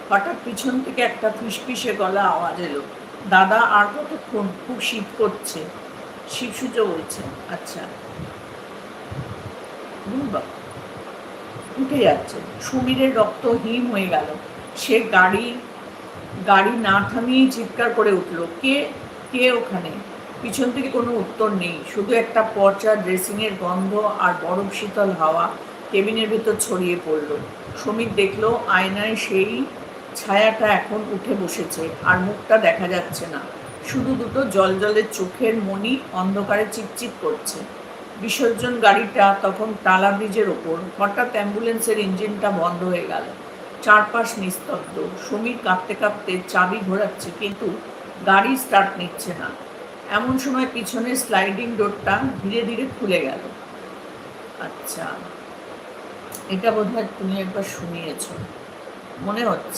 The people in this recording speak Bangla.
হঠাৎ পিছন থেকে একটা ফিসফিসে গলা আওয়াজ এলো, দাদা আর কতক্ষণ, খুব শীত করছে। শিবসূর্য বলছে, আচ্ছা। বাবা উঠে যাচ্ছে। সমীরের রক্ত হিম হয়ে গেল। সে গাড়ি না থামিয়েই চিৎকার করে উঠল, কে কে ওখানে? পিছন থেকে কোনো উত্তর নেই, শুধু একটা পচা ড্রেসিংয়ের গন্ধ আর বরফ শীতল হাওয়া কেবিনের ভেতর ছড়িয়ে পড়ল। সমীর দেখল আয়নায় সেই ছায়াটা এখন উঠে বসেছে, আর মুখটা দেখা যাচ্ছে না, শুধু দুটো জলজলের চোখের মণি অন্ধকারে চিকচিক করছে। বিসর্জন গাড়িটা তখন টালা ব্রিজের ওপর। হঠাৎ অ্যাম্বুলেন্সের ইঞ্জিনটা বন্ধ হয়ে গেল। চারপাশ নিস্তব্ধ। সমীর কাঁপতে কাঁপতে চাবি ঘোরাচ্ছে, কিন্তু গাড়ি স্টার্ট নিচ্ছে না। এমন সময় পিছনের স্লাইডিং ডোরটা ধীরে ধীরে খুলে গেল। আচ্ছা, এটা বোধহয় তুমি একবার শুনিয়েছ মনে হচ্ছে।